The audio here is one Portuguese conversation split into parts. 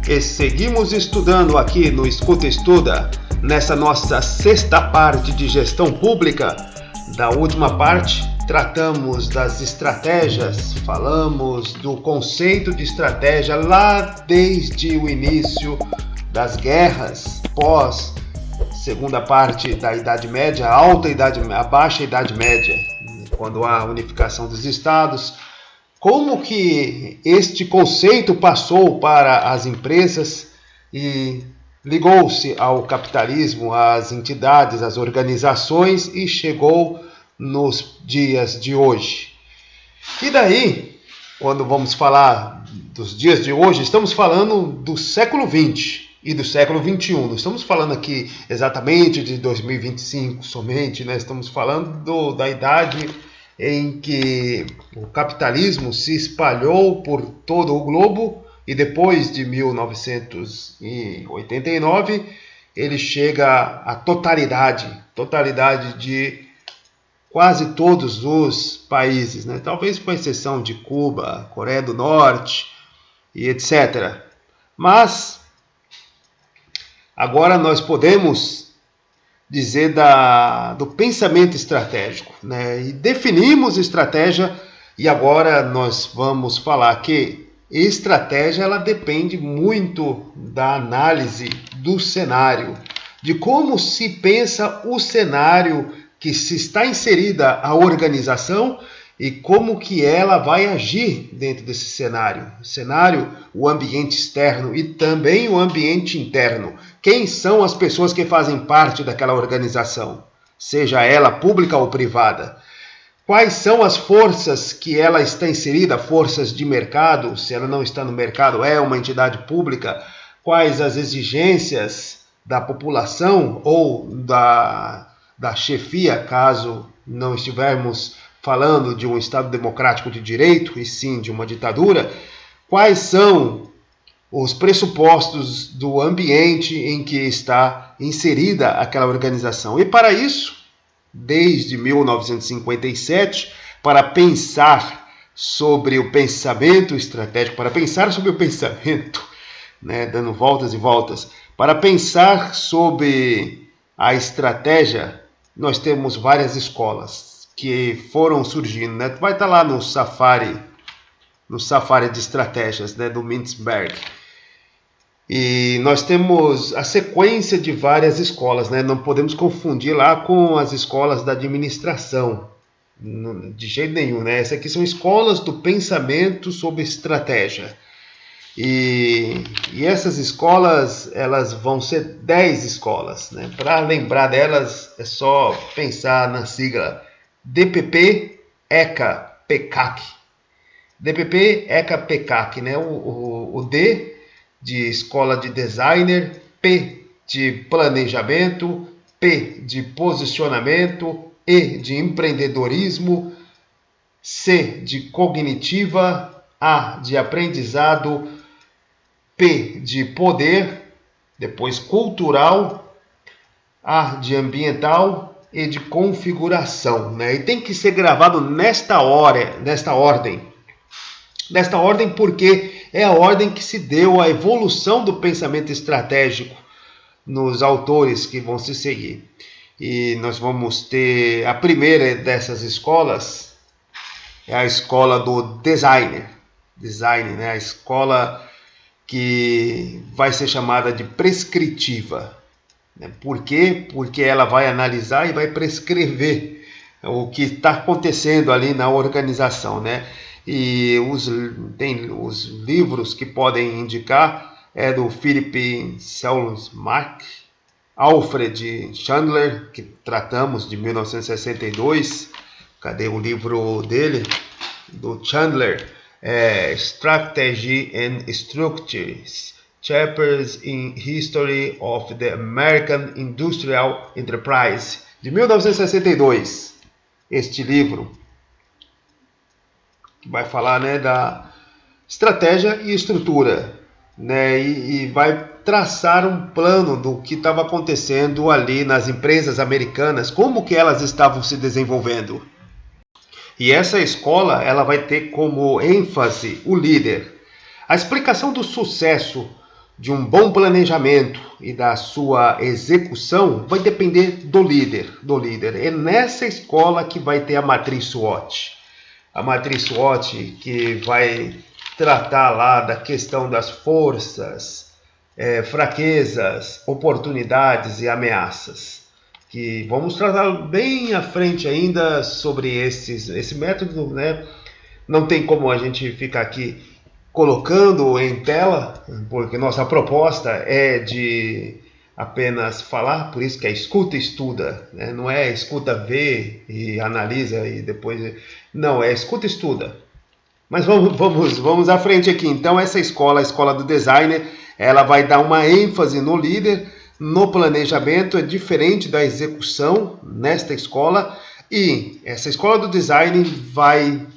e seguimos estudando aqui no Escuta Estuda, nessa nossa sexta parte de gestão pública. Da última parte, tratamos das estratégias, falamos do conceito de estratégia lá desde o início das guerras, pós segunda parte da Idade Média, a baixa Idade Média, quando há a unificação dos estados. Como que este conceito passou para as empresas e ligou-se ao capitalismo, às entidades, às organizações e chegou nos dias de hoje. E daí, quando vamos falar dos dias de hoje, estamos falando do século XX e do século XXI. Não estamos falando aqui exatamente de 2025 somente, né? Estamos falando da idade em que o capitalismo se espalhou por todo o globo e depois de 1989 ele chega à totalidade de quase todos os países, né? Talvez com exceção de Cuba, Coreia do Norte e etc. Mas agora nós podemos dizer do pensamento estratégico, né? E definimos estratégia e agora nós vamos falar que estratégia ela depende muito da análise do cenário, de como se pensa o cenário que se está inserida a organização e como que ela vai agir dentro desse cenário. O cenário, o ambiente externo e também o ambiente interno. Quem são as pessoas que fazem parte daquela organização, seja ela pública ou privada? Quais são as forças que ela está inserida, forças de mercado, se ela não está no mercado, é uma entidade pública? Quais as exigências da população ou da chefia, caso não estivermos falando de um Estado democrático de direito, e sim de uma ditadura? Quais são os pressupostos do ambiente em que está inserida aquela organização? E para isso, desde 1957, para pensar sobre o pensamento estratégico, para pensar sobre o pensamento, né, dando voltas e voltas, para pensar sobre a estratégia, nós temos várias escolas que foram surgindo, né? Vai estar lá no Safari de estratégias, né, do Mintzberg. E nós temos a sequência de várias escolas, né? Não podemos confundir lá com as escolas da administração, de jeito nenhum, né? Essas aqui são escolas do pensamento sobre estratégia. E essas escolas, elas vão ser 10 escolas, né? Para lembrar delas, é só pensar na sigla DPP, ECA, PECAC. DPP, ECA, PECAC, né? O D de escola de designer, P de planejamento, P de posicionamento, E de empreendedorismo, C de cognitiva, A de aprendizado, P de poder, depois cultural, A de ambiental e de configuração, né? E tem que ser gravado nesta ordem porque é a ordem que se deu à evolução do pensamento estratégico nos autores que vão se seguir. E nós vamos ter a primeira dessas escolas, é a escola do design, né? A escola que vai ser chamada de prescritiva. Por quê? Porque ela vai analisar e vai prescrever o que está acontecendo ali na organização, né? E tem os livros que podem indicar, é do Philip Selzmack, Alfred Chandler, que tratamos de 1962. Cadê o livro dele? Do Chandler, Strategy and Structures, Chapters in History of the American Industrial Enterprise, de 1962. Este livro que vai falar, né, da estratégia e estrutura, né, e vai traçar um plano do que estava acontecendo ali nas empresas americanas, como que elas estavam se desenvolvendo. E essa escola, ela vai ter como ênfase o líder. A explicação do sucesso de um bom planejamento e da sua execução vai depender do líder. É nessa escola que vai ter a matriz SWOT. A matriz SWOT que vai tratar lá da questão das forças, fraquezas, oportunidades e ameaças. Que vamos tratar bem à frente ainda sobre esse método, né? Não tem como a gente ficar aqui colocando em tela, porque nossa proposta é de apenas falar, por isso que é escuta e estuda, né? Não é escuta, vê e analisa e depois... Não, é escuta e estuda. Mas vamos à frente aqui. Então essa escola, a escola do designer, ela vai dar uma ênfase no líder, no planejamento, é diferente da execução nesta escola. E essa escola do design vai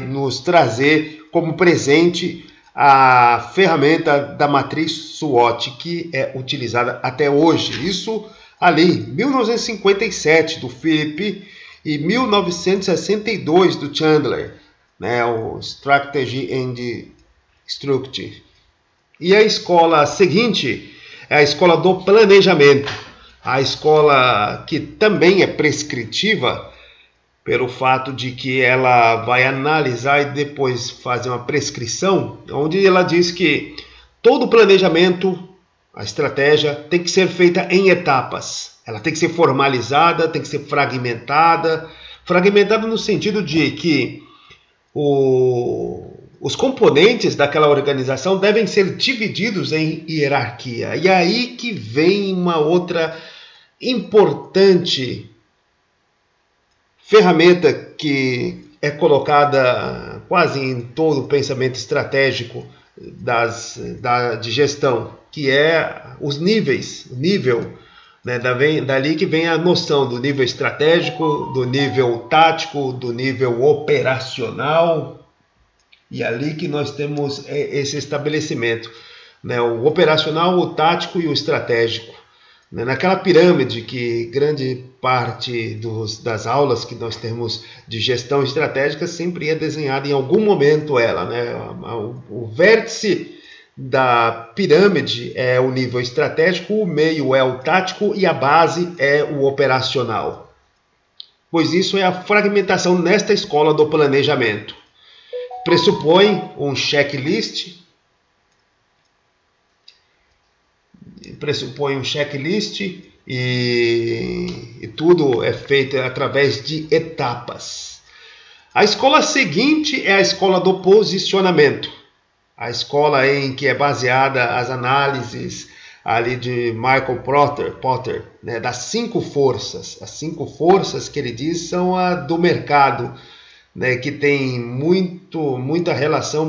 nos trazer como presente a ferramenta da matriz SWOT, que é utilizada até hoje. Isso ali, 1957, do Philip, e 1962, do Chandler, né, o Strategy and Structure. E a escola seguinte é a escola do planejamento, a escola que também é prescritiva, pelo fato de que ela vai analisar e depois fazer uma prescrição, onde ela diz que todo planejamento, a estratégia, tem que ser feita em etapas. Ela tem que ser formalizada, tem que ser fragmentada. Fragmentada no sentido de que os componentes daquela organização devem ser divididos em hierarquia. E aí que vem uma outra importante ferramenta que é colocada quase em todo o pensamento estratégico de gestão, que é os níveis, o nível, né? Dali que vem a noção do nível estratégico, do nível tático, do nível operacional, e ali que nós temos esse estabelecimento, né? O operacional, o tático e o estratégico. Naquela pirâmide que grande parte das aulas que nós temos de gestão estratégica sempre é desenhada em algum momento ela, né? O vértice da pirâmide é o nível estratégico, o meio é o tático e a base é o operacional. Pois isso é a fragmentação nesta escola do planejamento. Pressupõe um checklist, e tudo é feito através de etapas. A escola seguinte é a escola do posicionamento, a escola em que é baseada as análises ali de Michael Porter, né, das 5 forças. As 5 forças que ele diz são a do mercado, né, que tem muita relação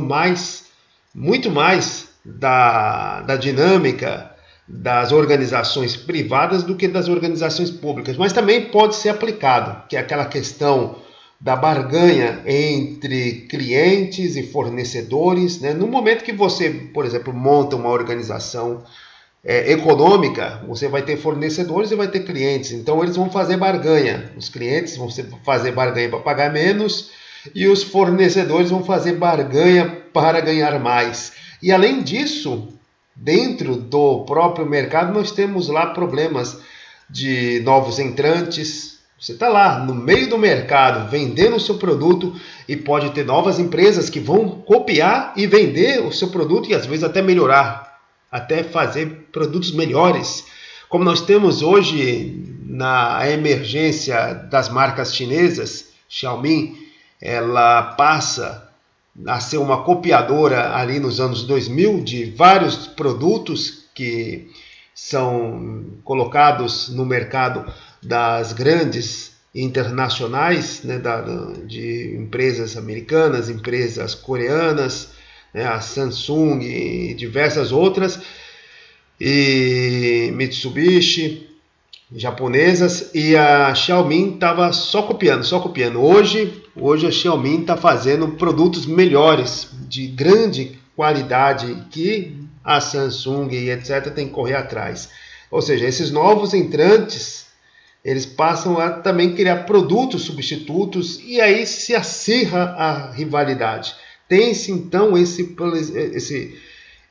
muito mais da dinâmica das organizações privadas do que das organizações públicas, mas também pode ser aplicado, que é aquela questão da barganha entre clientes e fornecedores, né? No momento que você, por exemplo, monta uma organização econômica, você vai ter fornecedores e vai ter clientes, então eles vão fazer barganha, os clientes vão fazer barganha para pagar menos e os fornecedores vão fazer barganha para ganhar mais. E além disso, dentro do próprio mercado, nós temos lá problemas de novos entrantes. Você está lá no meio do mercado vendendo o seu produto e pode ter novas empresas que vão copiar e vender o seu produto e às vezes até melhorar, até fazer produtos melhores. Como nós temos hoje na emergência das marcas chinesas, Xiaomi, ela passa a ser uma copiadora ali nos anos 2000 de vários produtos que são colocados no mercado das grandes internacionais, né, de empresas americanas, empresas coreanas, né, a Samsung e diversas outras, e Mitsubishi, japonesas, e a Xiaomi estava só copiando. Hoje a Xiaomi está fazendo produtos melhores, de grande qualidade, que a Samsung e etc. tem que correr atrás. Ou seja, esses novos entrantes, eles passam a também criar produtos substitutos e aí se acirra a rivalidade. Tem-se então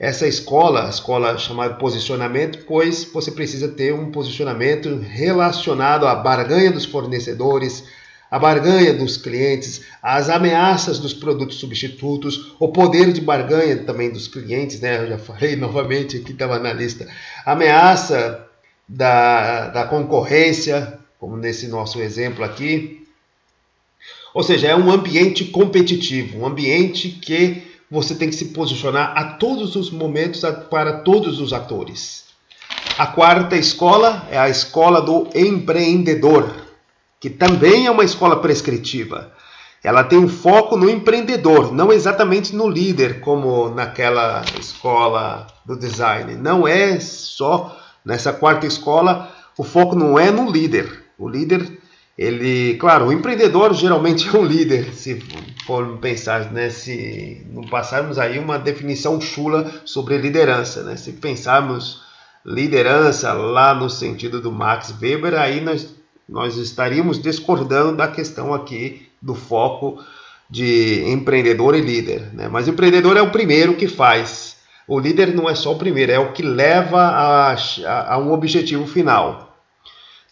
essa escola, a escola chamada posicionamento, pois você precisa ter um posicionamento relacionado à barganha dos fornecedores, a barganha dos clientes, as ameaças dos produtos substitutos, o poder de barganha também dos clientes, né? Eu já falei novamente aqui, estava na lista. Ameaça da concorrência, como nesse nosso exemplo aqui. Ou seja, é um ambiente competitivo, um ambiente que você tem que se posicionar a todos os momentos para todos os atores. A quarta escola é a escola do empreendedor, que também é uma escola prescritiva. Ela tem um foco no empreendedor, não exatamente no líder, como naquela escola do design. Não é só nessa quarta escola, o foco não é no líder. O líder, claro, o empreendedor geralmente é um líder, se for pensar, né, se não passarmos aí uma definição chula sobre liderança, né? Se pensarmos liderança lá no sentido do Max Weber, aí nós estaríamos discordando da questão aqui do foco de empreendedor e líder, né? Mas o empreendedor é o primeiro que faz. O líder não é só o primeiro, é o que leva a um objetivo final.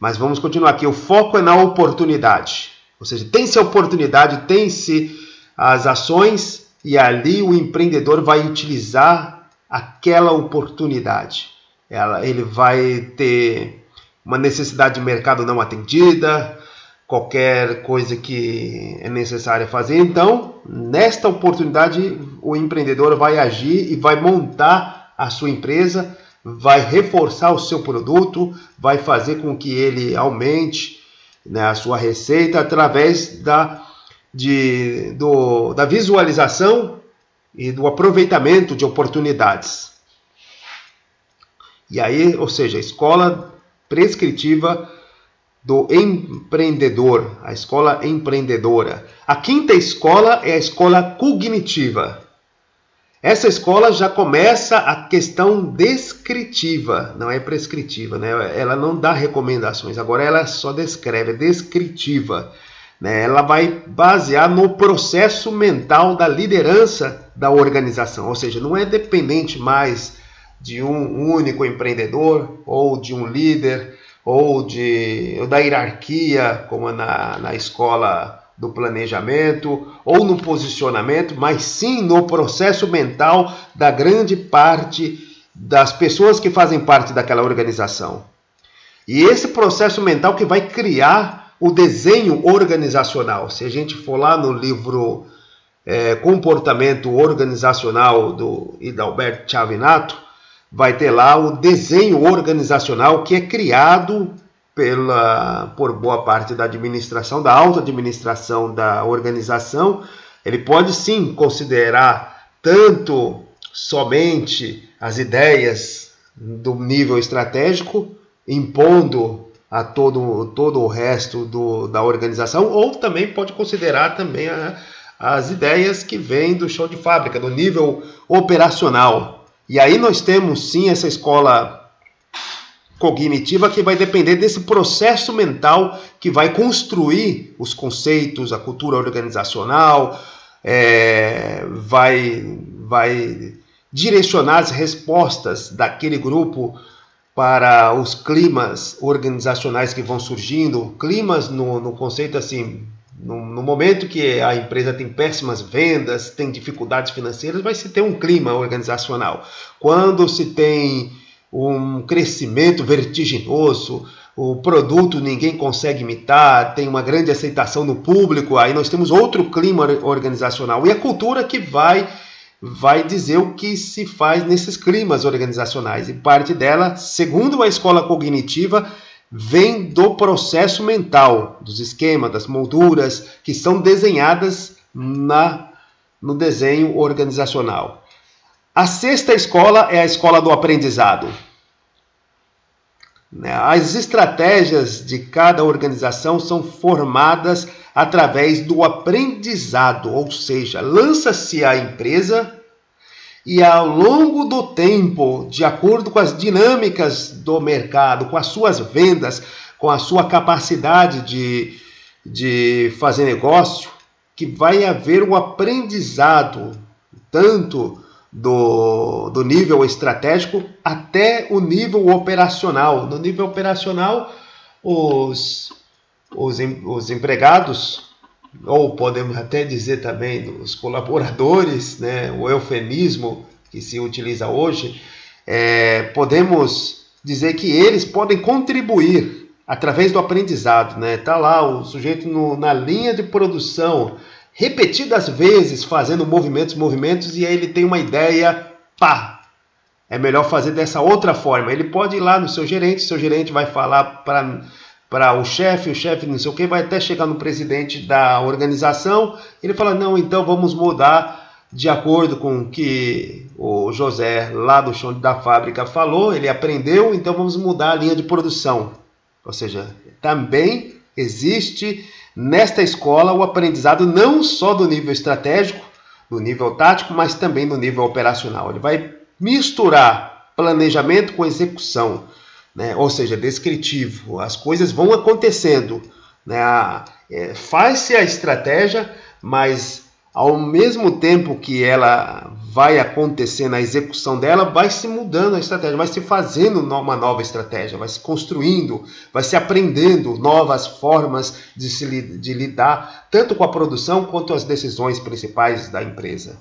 Mas vamos continuar aqui. O foco é na oportunidade. Ou seja, tem-se a oportunidade, tem-se as ações e ali o empreendedor vai utilizar aquela oportunidade. Ele vai ter uma necessidade de mercado não atendida, qualquer coisa que é necessária fazer. Então, nesta oportunidade, o empreendedor vai agir e vai montar a sua empresa, vai reforçar o seu produto, vai fazer com que ele aumente, né, a sua receita através da visualização e do aproveitamento de oportunidades. E aí, ou seja, a escola prescritiva do empreendedor, a escola empreendedora. A quinta escola é a escola cognitiva. Essa escola já começa a questão descritiva, não é prescritiva, né? Ela não dá recomendações, agora ela só descreve, é descritiva, né? Ela vai basear no processo mental da liderança da organização, ou seja, não é dependente mais de um único empreendedor ou de um líder ou da hierarquia, como na escola do planejamento ou no posicionamento, mas sim no processo mental da grande parte das pessoas que fazem parte daquela organização. E esse processo mental que vai criar o desenho organizacional. Se a gente for lá no livro Comportamento Organizacional do Hidalberto Chavinato, vai ter lá o desenho organizacional que é criado por boa parte da administração, da alta administração da organização. Ele pode sim considerar tanto somente as ideias do nível estratégico, impondo a todo o resto da organização, ou também pode considerar também as ideias que vêm do chão de fábrica, do nível operacional. E aí nós temos sim essa escola cognitiva que vai depender desse processo mental que vai construir os conceitos, a cultura organizacional, vai direcionar as respostas daquele grupo para os climas organizacionais que vão surgindo. Climas no conceito assim, no momento que a empresa tem péssimas vendas, tem dificuldades financeiras, vai se ter um clima organizacional. Quando se tem um crescimento vertiginoso, o produto ninguém consegue imitar, tem uma grande aceitação no público, aí nós temos outro clima organizacional. E a cultura que vai dizer o que se faz nesses climas organizacionais. E parte dela, segundo a escola cognitiva, vem do processo mental, dos esquemas, das molduras que são desenhadas no desenho organizacional. A sexta escola é a escola do aprendizado. As estratégias de cada organização são formadas através do aprendizado, ou seja, lança-se a empresa e ao longo do tempo, de acordo com as dinâmicas do mercado, com as suas vendas, com a sua capacidade de fazer negócio, que vai haver um aprendizado, tanto do nível estratégico até o nível operacional. No nível operacional, os empregados, ou podemos até dizer também dos colaboradores, né, o eufemismo que se utiliza hoje, podemos dizer que eles podem contribuir através do aprendizado, né? Tá lá o sujeito na linha de produção, repetidas vezes fazendo movimentos, e aí ele tem uma ideia, pá, é melhor fazer dessa outra forma. Ele pode ir lá no seu gerente vai falar para o chefe não sei o que, vai até chegar no presidente da organização, ele fala, não, então vamos mudar de acordo com o que o José lá do chão da fábrica falou, ele aprendeu, então vamos mudar a linha de produção. Ou seja, também existe nesta escola o aprendizado não só do nível estratégico, do nível tático, mas também no nível operacional. Ele vai misturar planejamento com execução, né? Ou seja, descritivo. As coisas vão acontecendo, né? Faz-se a estratégia, mas ao mesmo tempo que ela vai acontecer na execução dela, vai se mudando a estratégia, vai se fazendo uma nova estratégia, vai se construindo, vai se aprendendo novas formas de lidar tanto com a produção quanto as decisões principais da empresa.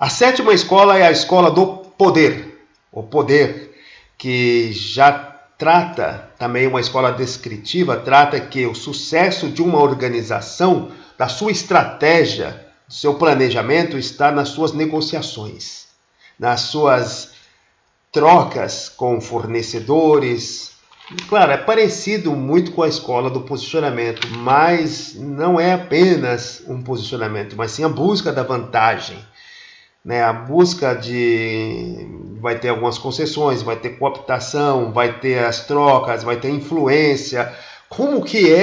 A sétima escola é a escola do poder. O poder, que já trata, também uma escola descritiva, trata que o sucesso de uma organização, da sua estratégia, do seu planejamento, está nas suas negociações, nas suas trocas com fornecedores. Claro, é parecido muito com a escola do posicionamento, mas não é apenas um posicionamento, mas sim a busca da vantagem, né? A busca vai ter algumas concessões, vai ter cooptação, vai ter as trocas, vai ter influência. Como que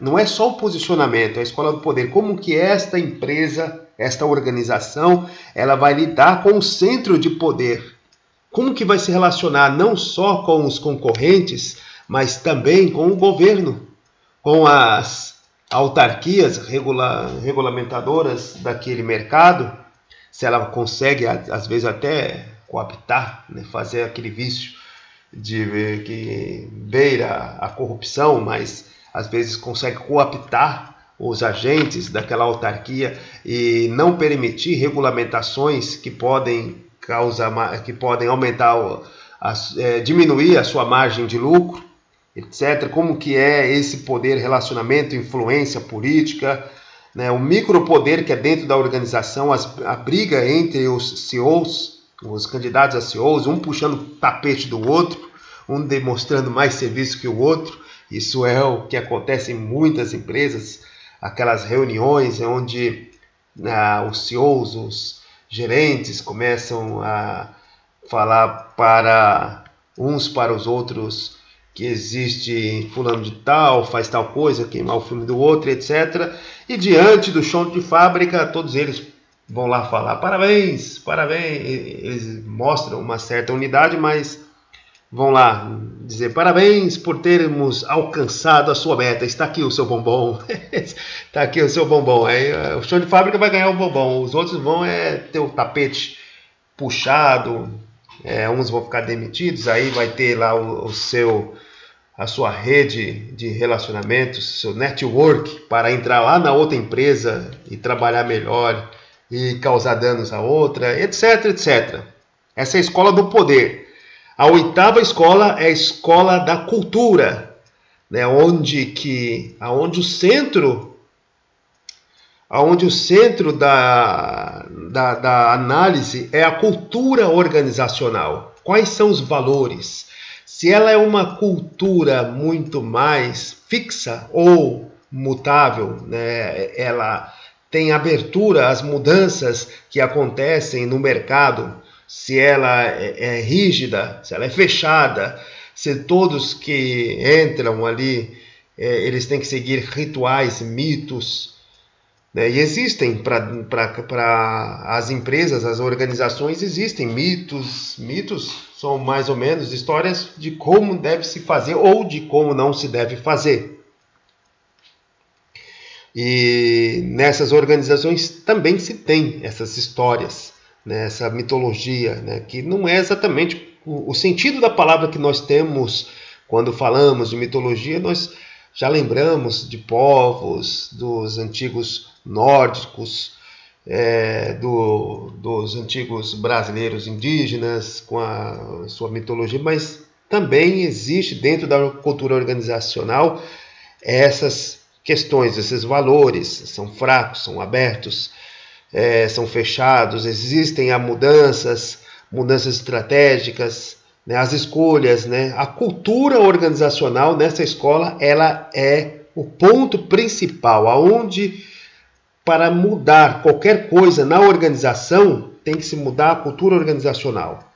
não é só o posicionamento, é a escola do poder, como que esta empresa, esta organização, ela vai lidar com o centro de poder? Como que vai se relacionar não só com os concorrentes, mas também com o governo, com as autarquias regulamentadoras daquele mercado? Se ela consegue, às vezes, até cooptar, né, fazer aquele vício que beira a corrupção, mas às vezes consegue cooptar os agentes daquela autarquia e não permitir regulamentações que podem aumentar, diminuir a sua margem de lucro, etc. Como que é esse poder, relacionamento, influência política, né? O micropoder que é dentro da organização, a briga entre os CEOs, os candidatos a CEOs, um puxando o tapete do outro, um demonstrando mais serviço que o outro. Isso é o que acontece em muitas empresas, aquelas reuniões onde os CEOs, os gerentes começam a falar uns para os outros que existe fulano de tal, faz tal coisa, queimar o filme do outro, etc. E diante do chão de fábrica, todos eles vão lá falar parabéns, parabéns. Eles mostram uma certa unidade, mas vão lá dizer parabéns por termos alcançado a sua meta, está aqui o seu bombom. Está aqui o seu bombom. Aí o chão de fábrica vai ganhar o bombom, os outros vão ter o tapete puxado, uns vão ficar demitidos, aí vai ter lá a sua rede de relacionamentos, seu network, para entrar lá na outra empresa e trabalhar melhor e causar danos a outra, etc, etc. Essa é a escola do poder. A oitava escola é a escola da cultura, né? onde o centro da análise é a cultura organizacional. Quais são os valores? Se ela é uma cultura muito mais fixa ou mutável, né? Ela tem abertura às mudanças que acontecem no mercado, se ela é rígida, se ela é fechada, se todos que entram ali, eles têm que seguir rituais, mitos, né? E existem para as empresas, as organizações, existem mitos. Mitos são mais ou menos histórias de como deve se fazer ou de como não se deve fazer. E nessas organizações também se tem essas histórias, né, essa mitologia, né, que não é exatamente o sentido da palavra que nós temos quando falamos de mitologia. Nós já lembramos de povos, dos antigos nórdicos, dos antigos brasileiros indígenas com a sua mitologia, mas também existe dentro da cultura organizacional essas questões, esses valores são fracos, são abertos, são fechados, existem mudanças estratégicas, né, as escolhas, né, a cultura organizacional nessa escola, ela é o ponto principal, aonde para mudar qualquer coisa na organização tem que se mudar a cultura organizacional.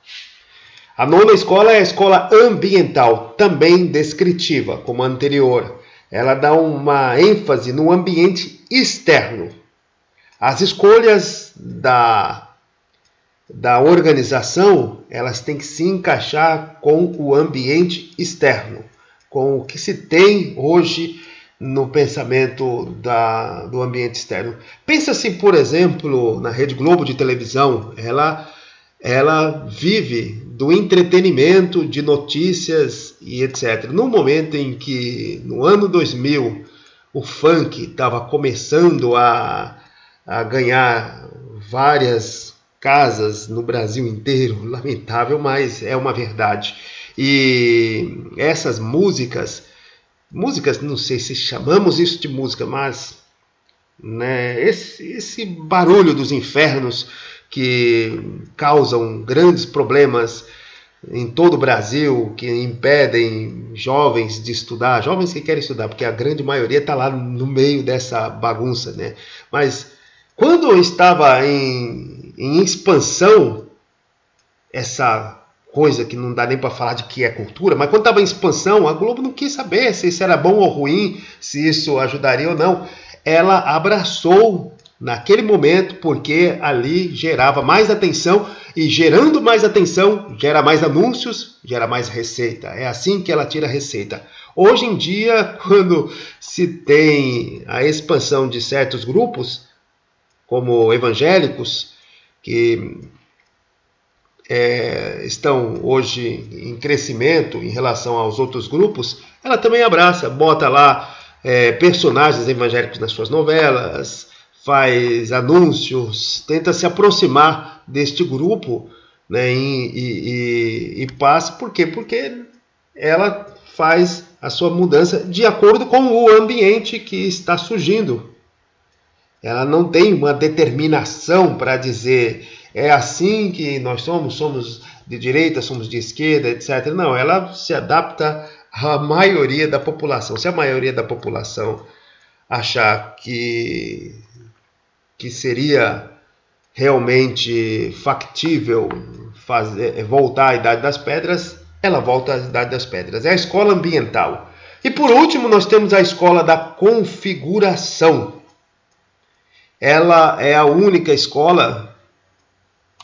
A nona escola é a escola ambiental, também descritiva, como a anterior. Ela dá uma ênfase no ambiente externo. As escolhas da organização, elas têm que se encaixar com o ambiente externo, com o que se tem hoje no pensamento do ambiente externo. Pensa-se, por exemplo, na Rede Globo de televisão, ela vive do entretenimento, de notícias e etc. No momento em que, no ano 2000, o funk estava começando a ganhar várias casas no Brasil inteiro, lamentável, mas é uma verdade. E essas músicas, não sei se chamamos isso de música, mas né, esse barulho dos infernos que causam grandes problemas em todo o Brasil, que impedem jovens de estudar, jovens que querem estudar, porque a grande maioria está lá no meio dessa bagunça, né? Mas quando estava em expansão, essa coisa que não dá nem para falar de que é cultura, mas quando estava em expansão, a Globo não quis saber se isso era bom ou ruim, se isso ajudaria ou não. Ela abraçou naquele momento, porque ali gerava mais atenção, e gerando mais atenção, gera mais anúncios, gera mais receita. É assim que ela tira receita. Hoje em dia, quando se tem a expansão de certos grupos, como evangélicos, que estão hoje em crescimento em relação aos outros grupos, ela também abraça, bota lá personagens evangélicos nas suas novelas, faz anúncios, tenta se aproximar deste grupo, né, e passa. Por quê? Porque ela faz a sua mudança de acordo com o ambiente que está surgindo. Ela não tem uma determinação para dizer é assim que nós somos de direita, somos de esquerda, etc. Não, ela se adapta à maioria da população. Se a maioria da população achar que seria realmente factível voltar à Idade das Pedras, ela volta à Idade das Pedras. É a escola ambiental. E por último, nós temos a escola da configuração. Ela é a única escola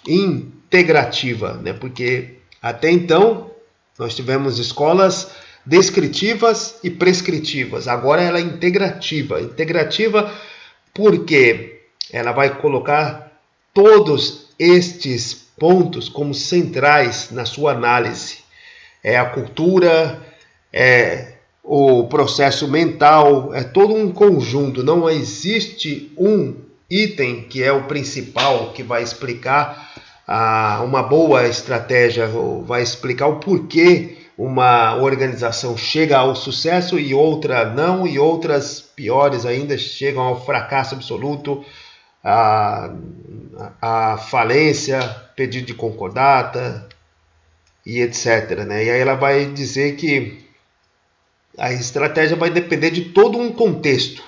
integrativa, né? Porque até então nós tivemos escolas descritivas e prescritivas. Agora ela é integrativa. Integrativa porque ela vai colocar todos estes pontos como centrais na sua análise. É a cultura, é o processo mental, é todo um conjunto. Não existe um item que é o principal, que vai explicar uma boa estratégia, ou vai explicar o porquê uma organização chega ao sucesso e outra não, e outras piores ainda chegam ao fracasso absoluto, a falência, pedido de concordata e etc. Né? E aí ela vai dizer que a estratégia vai depender de todo um contexto,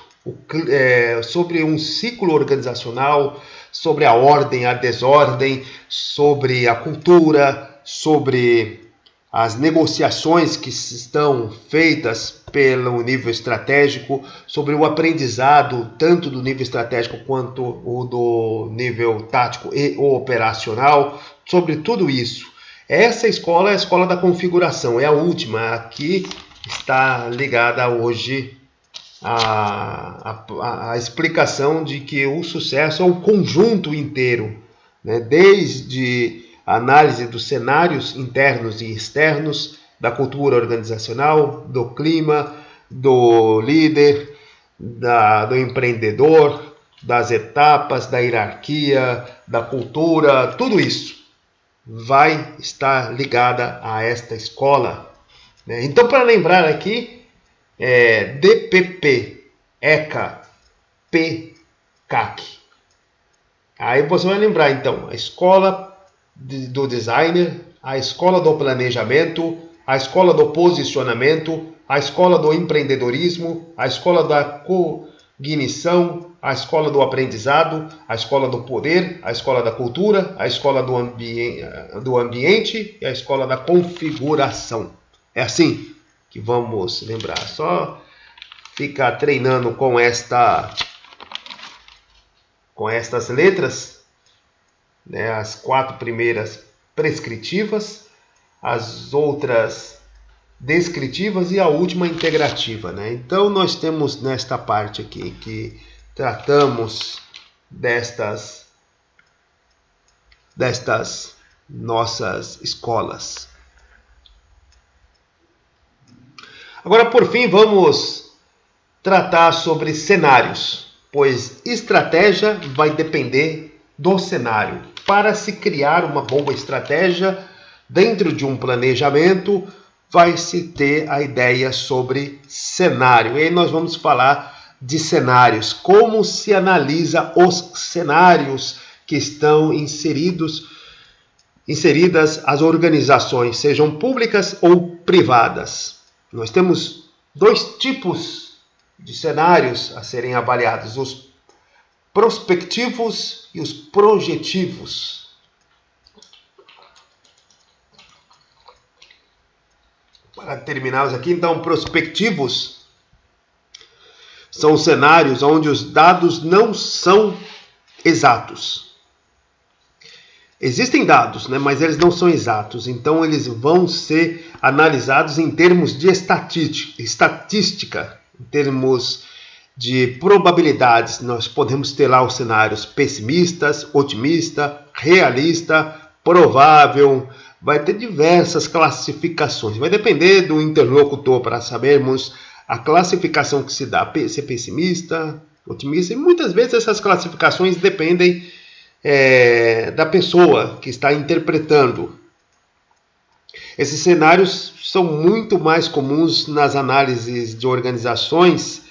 sobre um ciclo organizacional, sobre a ordem, a desordem, sobre a cultura, sobre as negociações que estão feitas pelo nível estratégico, sobre o aprendizado tanto do nível estratégico quanto o do nível tático e operacional, sobre tudo isso. Essa escola é a escola da configuração, é a última, a que está ligada hoje a explicação de que o sucesso é o conjunto inteiro, né? Desde a análise dos cenários internos e externos, da cultura organizacional, do clima, do líder, do empreendedor, das etapas, da hierarquia, da cultura, tudo isso vai estar ligada a esta escola, né? Então, para lembrar aqui, DPP, ECA, PCAC. Aí você vai lembrar, então, a escola do designer, a escola do planejamento, a escola do posicionamento, a escola do empreendedorismo, a escola da cognição, a escola do aprendizado, a escola do poder, a escola da cultura, a escola do ambiente e a escola da configuração. É assim que vamos lembrar. Só ficar treinando com estas letras, né? As 4 primeiras prescritivas, as outras descritivas e a última integrativa, né? Então nós temos nesta parte aqui que tratamos destas nossas escolas. Agora, por fim, vamos tratar sobre cenários, pois estratégia vai depender do cenário. Para se criar uma boa estratégia dentro de um planejamento, vai se ter a ideia sobre cenário. E aí nós vamos falar de cenários, como se analisa os cenários que estão inseridas as organizações, sejam públicas ou privadas. Nós temos 2 tipos de cenários a serem avaliados: os prospectivos e os projetivos. Para terminarmos aqui, então, prospectivos são cenários onde os dados não são exatos. Existem dados, né, mas eles não são exatos, então eles vão ser analisados em termos de estatística, em termos de probabilidades. Nós podemos ter lá os cenários pessimistas, otimista, realista, provável. Vai ter diversas classificações, vai depender do interlocutor para sabermos a classificação que se dá, ser pessimista, otimista, e muitas vezes essas classificações dependem da pessoa que está interpretando. Esses cenários são muito mais comuns nas análises de organizações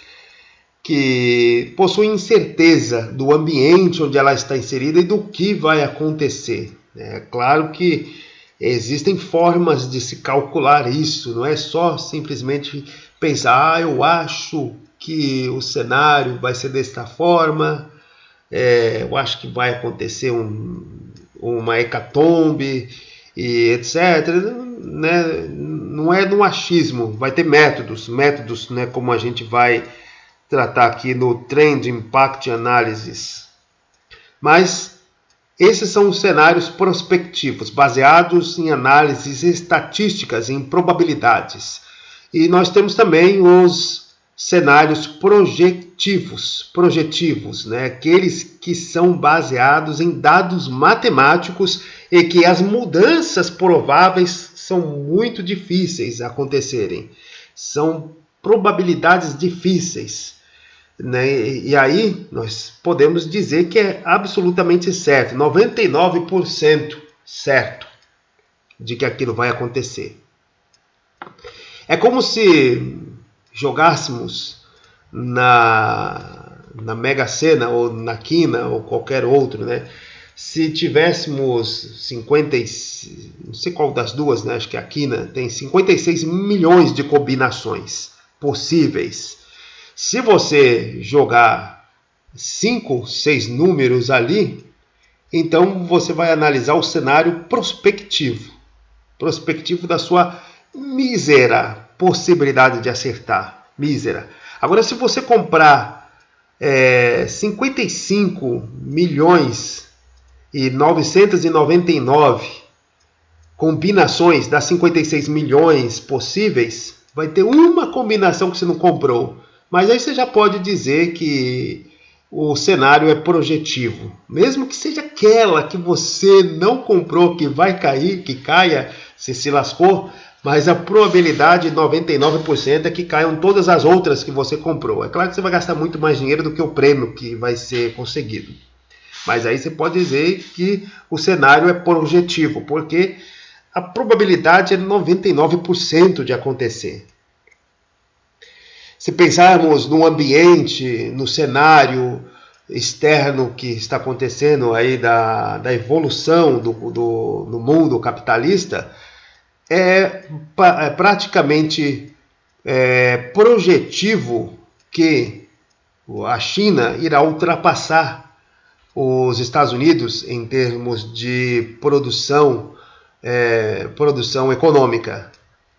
que possuem incerteza do ambiente onde ela está inserida e do que vai acontecer. É claro que existem formas de se calcular isso, não é só simplesmente pensar, eu acho que o cenário vai ser desta forma, eu acho que vai acontecer uma hecatombe, e etc. Né? Não é no achismo, vai ter métodos, né, como a gente vai tratar aqui no Trend Impact Analysis. Mas esses são os cenários prospectivos, baseados em análises estatísticas, em probabilidades. E nós temos também os cenários projetivos, né? Aqueles que são baseados em dados matemáticos e que as mudanças prováveis são muito difíceis a acontecerem. São probabilidades difíceis, né? E aí nós podemos dizer que é absolutamente certo, 99% certo de que aquilo vai acontecer. É como se jogássemos na Mega Sena ou na Quina ou qualquer outro, né? Se tivéssemos 50, não sei qual das duas, né? Acho que a Quina tem 56 milhões de combinações possíveis. Se você jogar 5, 6 números ali, então você vai analisar o cenário prospectivo da sua mísera possibilidade de acertar, mísera. Agora, se você comprar 55 milhões e 999 combinações das 56 milhões possíveis, vai ter uma combinação que você não comprou. Mas aí você já pode dizer que o cenário é projetivo. Mesmo que seja aquela que você não comprou, que vai cair, que caia, você se lascou, mas a probabilidade 99% é que caiam todas as outras que você comprou. É claro que você vai gastar muito mais dinheiro do que o prêmio que vai ser conseguido. Mas aí você pode dizer que o cenário é projetivo, porque a probabilidade é 99% de acontecer. Se pensarmos no ambiente, no cenário externo que está acontecendo aí da evolução do mundo capitalista, é praticamente projetivo que a China irá ultrapassar os Estados Unidos em termos de produção econômica.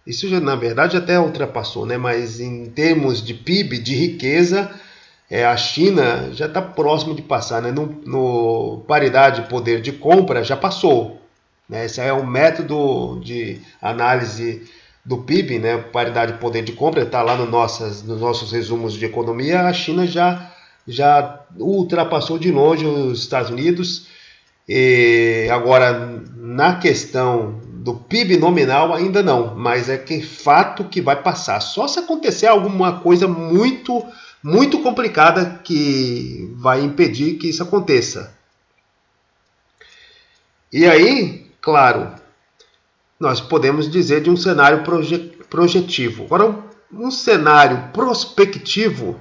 Isso, na verdade, até ultrapassou, né? Mas em termos de PIB, de riqueza, a China já está próximo de passar, né? No paridade de poder de compra já passou, né? Esse é o método de análise do PIB, né? Paridade de poder de compra, está lá nos nossos resumos de economia. A China já ultrapassou de longe os Estados Unidos. E agora, na questão do PIB nominal, ainda não, mas é que fato que vai passar. Só se acontecer alguma coisa muito, muito complicada que vai impedir que isso aconteça. E aí, claro, nós podemos dizer de um cenário projetivo. Agora, um cenário prospectivo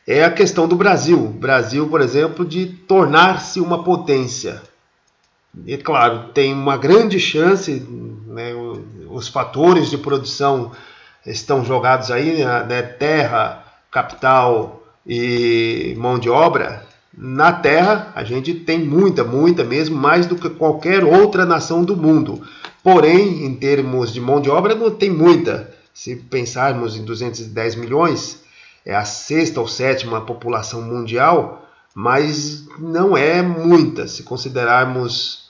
é a questão do Brasil. Brasil, por exemplo, de tornar-se uma potência. E claro, tem uma grande chance, né, os fatores de produção estão jogados aí, né, terra, capital e mão de obra. Na terra, a gente tem muita mesmo, mais do que qualquer outra nação do mundo. Porém, em termos de mão de obra, não tem muita. Se pensarmos em 210 milhões, é a sexta ou sétima população mundial, mas não é muita, se considerarmos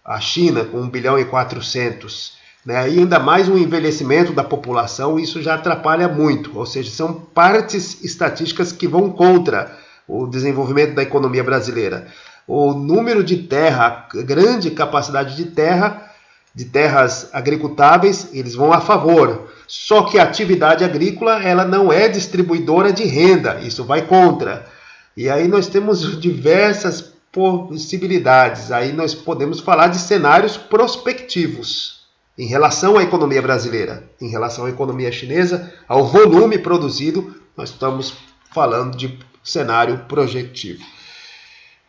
a China com 1 bilhão e 400, né? E ainda mais o envelhecimento da população, isso já atrapalha muito, ou seja, são partes estatísticas que vão contra o desenvolvimento da economia brasileira. O número de terra, a grande capacidade de terras agricultáveis, eles vão a favor. Só que a atividade agrícola, ela não é distribuidora de renda, isso vai contra. E aí nós temos diversas possibilidades. Aí nós podemos falar de cenários prospectivos em relação à economia brasileira, em relação à economia chinesa, ao volume produzido, nós estamos falando de cenário projetivo.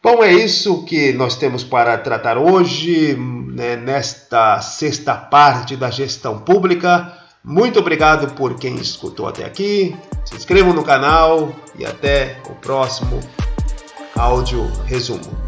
Bom, é isso que nós temos para tratar hoje, né, nesta sexta parte da gestão pública. Muito obrigado por quem escutou até aqui. Se inscrevam no canal e até o próximo áudio resumo.